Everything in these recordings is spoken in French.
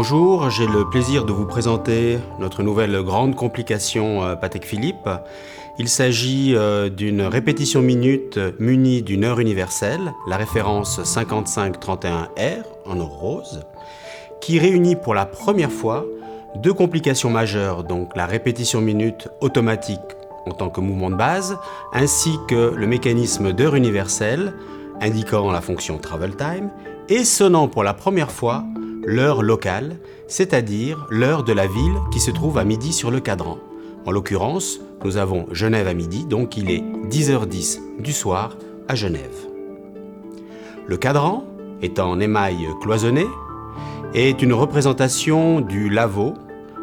Bonjour, j'ai le plaisir de vous présenter notre nouvelle grande complication Patek Philippe. Il s'agit d'une répétition minute munie d'une heure universelle, la référence 5531R en or rose, qui réunit pour la première fois deux complications majeures, donc la répétition minute automatique en tant que mouvement de base, ainsi que le mécanisme d'heure universelle indiquant la fonction travel time et sonnant pour la première fois l'heure locale, c'est-à-dire l'heure de la ville qui se trouve à midi sur le cadran. En l'occurrence, nous avons Genève à midi, donc il est 10h10 du soir à Genève. Le cadran, étant en émail cloisonné, est une représentation du Lavaux.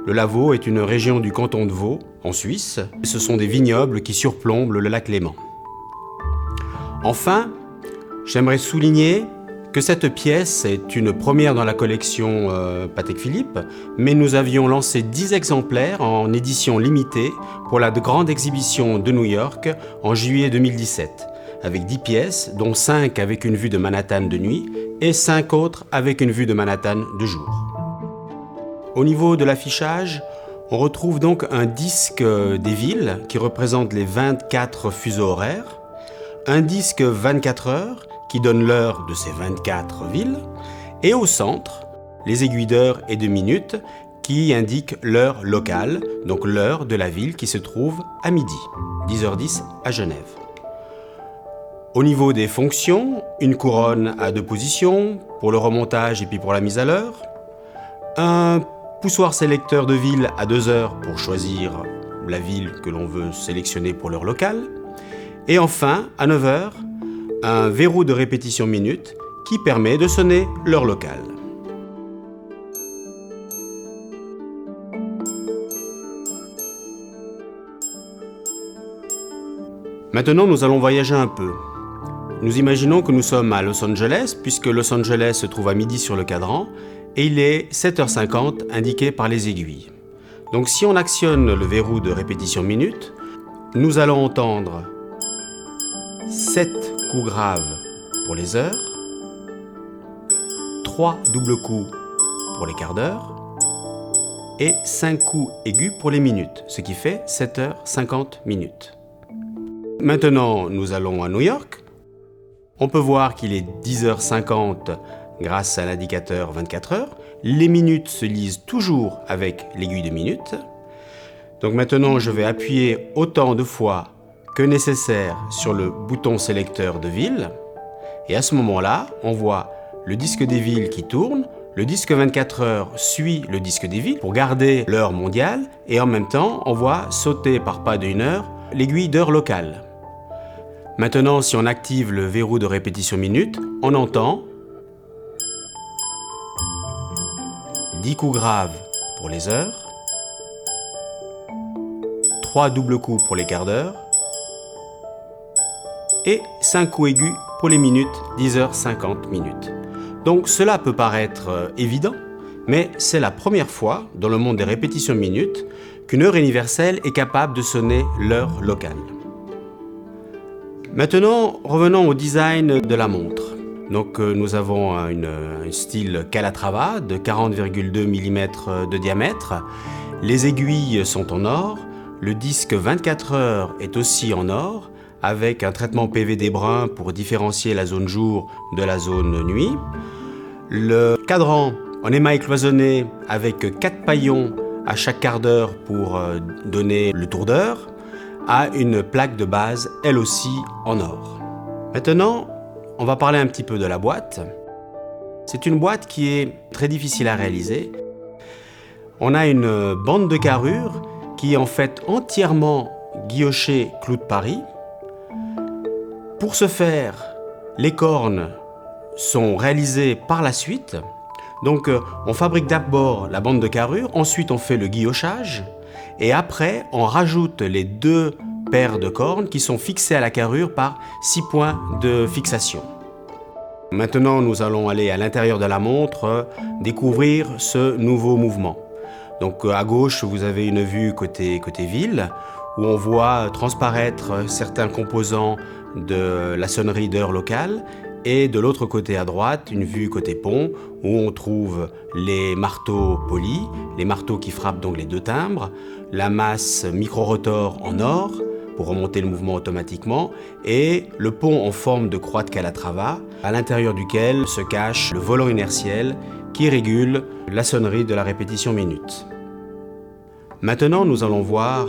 Le Lavaux est une région du canton de Vaud, en Suisse. Ce sont des vignobles qui surplombent le lac Léman. Enfin, j'aimerais souligner que cette pièce est une première dans la collection Patek Philippe, mais nous avions lancé 10 exemplaires en édition limitée pour la grande exhibition de New York en juillet 2017, avec 10 pièces, dont 5 avec une vue de Manhattan de nuit et 5 autres avec une vue de Manhattan de jour. Au niveau de l'affichage, on retrouve donc un disque des villes qui représente les 24 fuseaux horaires, un disque 24 heures qui donne l'heure de ces 24 villes, et au centre, les aiguilles d'heure et de minutes qui indiquent l'heure locale, donc l'heure de la ville qui se trouve à midi, 10h10 à Genève. Au niveau des fonctions, une couronne à 2 positions, pour le remontage et puis pour la mise à l'heure, un poussoir sélecteur de ville à 2 heures pour choisir la ville que l'on veut sélectionner pour l'heure locale, et enfin, à 9 heures, un verrou de répétition minute qui permet de sonner l'heure locale. Maintenant, nous allons voyager un peu. Nous imaginons que nous sommes à Los Angeles, puisque Los Angeles se trouve à midi sur le cadran, et il est 7h50 indiqué par les aiguilles. Donc si on actionne le verrou de répétition minute, nous allons entendre 7 coups graves pour les heures, 3 doubles coups pour les quarts d'heure et 5 coups aigus pour les minutes, ce qui fait 7h50 minutes. Maintenant, nous allons à New York. On peut voir qu'il est 10h50 grâce à l'indicateur 24 heures. Les minutes se lisent toujours avec l'aiguille de minute. Donc maintenant, je vais appuyer autant de fois que nécessaire sur le bouton sélecteur de ville. Et à ce moment-là, on voit le disque des villes qui tourne. Le disque 24 heures suit le disque des villes pour garder l'heure mondiale. Et en même temps, on voit sauter par pas d'1 heure l'aiguille d'heure locale. Maintenant, si on active le verrou de répétition minute, on entend 10 coups graves pour les heures, 3 doubles coups pour les quarts d'heure, et 5 coups aigus pour les minutes, 10h50 minutes. Donc cela peut paraître évident, mais c'est la première fois dans le monde des répétitions minutes qu'une heure universelle est capable de sonner l'heure locale. Maintenant, revenons au design de la montre. Donc nous avons un style Calatrava de 40,2 mm de diamètre. Les aiguilles sont en or. Le disque 24 heures est aussi en or, avec un traitement PVD brun pour différencier la zone jour de la zone nuit. Le cadran en émail cloisonné avec 4 paillons à chaque quart d'heure pour donner le tour d'heure, a une plaque de base, elle aussi en or. Maintenant, on va parler un petit peu de la boîte. C'est une boîte qui est très difficile à réaliser. On a une bande de carrure qui est en fait entièrement guillochée clou de Paris. Pour ce faire, les cornes sont réalisées par la suite. Donc on fabrique d'abord la bande de carrure, ensuite on fait le guillochage et après on rajoute les 2 paires de cornes qui sont fixées à la carrure par 6 points de fixation. Maintenant nous allons aller à l'intérieur de la montre découvrir ce nouveau mouvement. Donc à gauche vous avez une vue côté ville où on voit transparaître certains composants de la sonnerie d'heure locale et de l'autre côté à droite, une vue côté pont, où on trouve les marteaux polis, les marteaux qui frappent donc les deux timbres, la masse micro-rotor en or, pour remonter le mouvement automatiquement, et le pont en forme de croix de Calatrava, à l'intérieur duquel se cache le voleur inertiel qui régule la sonnerie de la répétition minute. Maintenant, nous allons voir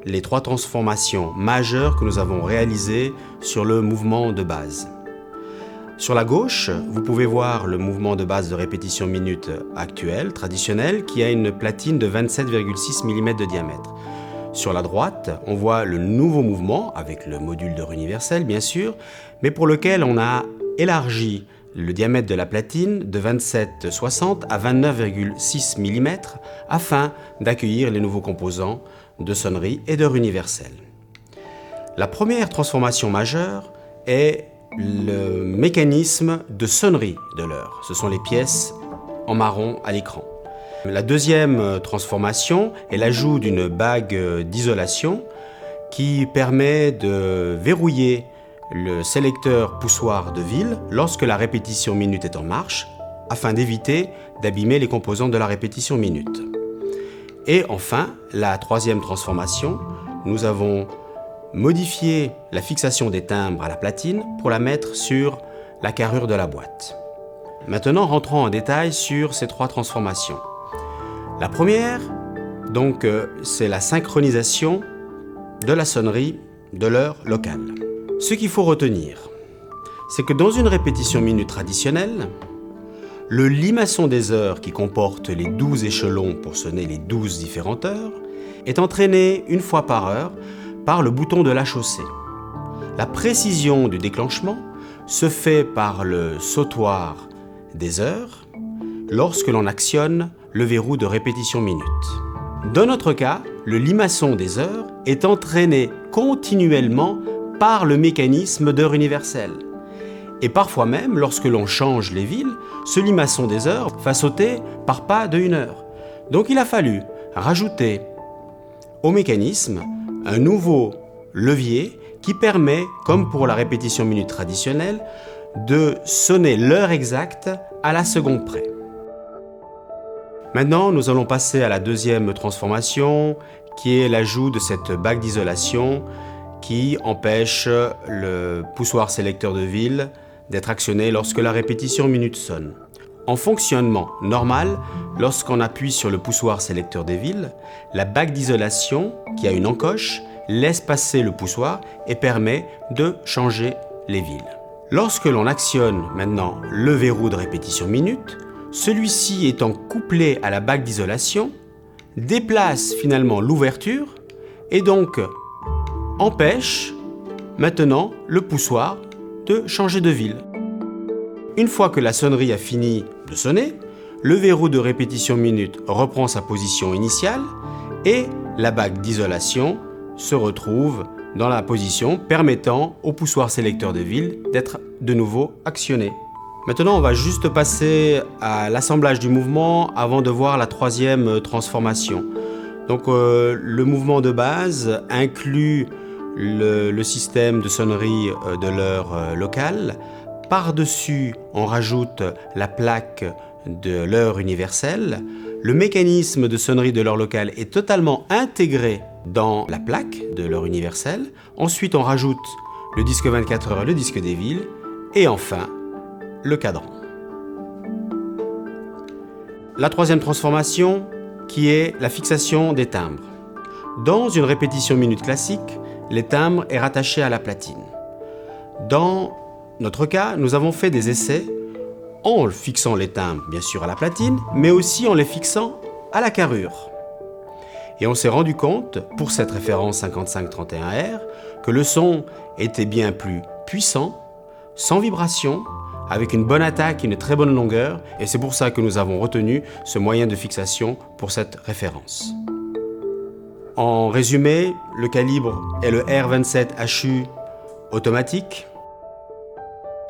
les trois transformations majeures que nous avons réalisées sur le mouvement de base. Sur la gauche, vous pouvez voir le mouvement de base de répétition minute actuel, traditionnel, qui a une platine de 27,6 mm de diamètre. Sur la droite, on voit le nouveau mouvement, avec le module d'heure universelle bien sûr, mais pour lequel on a élargi le diamètre de la platine de 27,60 à 29,6 mm afin d'accueillir les nouveaux composants de sonnerie et d'heure universelle. La première transformation majeure est le mécanisme de sonnerie de l'heure. Ce sont les pièces en marron à l'écran. La deuxième transformation est l'ajout d'une bague d'isolation qui permet de verrouiller le sélecteur poussoir de ville lorsque la répétition minute est en marche, afin d'éviter d'abîmer les composants de la répétition minute. Et enfin, la troisième transformation, nous avons modifié la fixation des timbres à la platine pour la mettre sur la carrure de la boîte. Maintenant, rentrons en détail sur ces trois transformations. La première, donc, c'est la synchronisation de la sonnerie de l'heure locale. Ce qu'il faut retenir, c'est que dans une répétition minute traditionnelle, le limaçon des heures qui comporte les 12 échelons pour sonner les 12 différentes heures est entraîné une fois par heure par le bouton de la chaussée. La précision du déclenchement se fait par le sautoir des heures lorsque l'on actionne le verrou de répétition minute. Dans notre cas, le limaçon des heures est entraîné continuellement par le mécanisme d'heure universelle. Et parfois même, lorsque l'on change les villes, ce limaçon des heures va sauter par pas de 1 heure. Donc il a fallu rajouter au mécanisme un nouveau levier qui permet, comme pour la répétition minute traditionnelle, de sonner l'heure exacte à la seconde près. Maintenant, nous allons passer à la deuxième transformation, qui est l'ajout de cette bague d'isolation qui empêche le poussoir sélecteur de ville d'être actionné lorsque la répétition minute sonne. En fonctionnement normal, lorsqu'on appuie sur le poussoir sélecteur des villes, la bague d'isolation, qui a une encoche, laisse passer le poussoir et permet de changer les villes. Lorsque l'on actionne maintenant le verrou de répétition minute, celui-ci étant couplé à la bague d'isolation, déplace finalement l'ouverture et donc empêche maintenant le poussoir de changer de ville. Une fois que la sonnerie a fini de sonner, le verrou de répétition minute reprend sa position initiale et la bague d'isolation se retrouve dans la position permettant au poussoir sélecteur de ville d'être de nouveau actionné. Maintenant, on va juste passer à l'assemblage du mouvement avant de voir la troisième transformation. Donc, le mouvement de base inclut le système de sonnerie de l'heure locale. Par-dessus, on rajoute la plaque de l'heure universelle. Le mécanisme de sonnerie de l'heure locale est totalement intégré dans la plaque de l'heure universelle. Ensuite, on rajoute le disque 24 heures et le disque des villes. Et enfin, le cadran. La troisième transformation, qui est la fixation des timbres. Dans une répétition minute classique, les timbres est rattaché à la platine. Dans notre cas, nous avons fait des essais en fixant les timbres, bien sûr, à la platine, mais aussi en les fixant à la carrure. Et on s'est rendu compte, pour cette référence 5531R, que le son était bien plus puissant, sans vibration, avec une bonne attaque et une très bonne longueur, et c'est pour ça que nous avons retenu ce moyen de fixation pour cette référence. En résumé, le calibre est le R27HU automatique.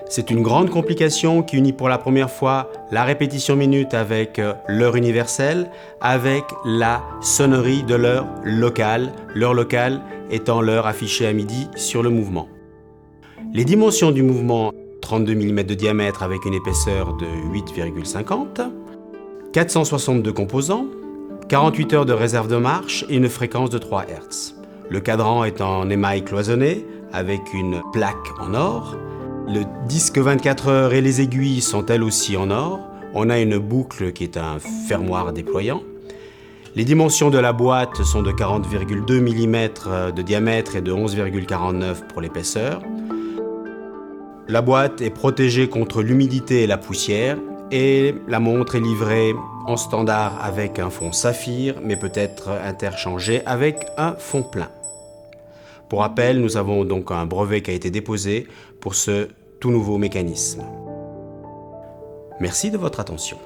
C'est une grande complication qui unit pour la première fois la répétition minute avec l'heure universelle, avec la sonnerie de l'heure locale étant l'heure affichée à midi sur le mouvement. Les dimensions du mouvement 32 mm de diamètre avec une épaisseur de 8,50, 462 composants, 48 heures de réserve de marche et une fréquence de 3 Hz. Le cadran est en émail cloisonné avec une plaque en or. Le disque 24 heures et les aiguilles sont elles aussi en or. On a une boucle qui est un fermoir déployant. Les dimensions de la boîte sont de 40,2 mm de diamètre et de 11,49 pour l'épaisseur. La boîte est protégée contre l'humidité et la poussière et la montre est livrée en standard avec un fond saphir mais peut être interchangé avec un fond plein. Pour rappel, nous avons donc un brevet qui a été déposé pour ce tout nouveau mécanisme. Merci de votre attention.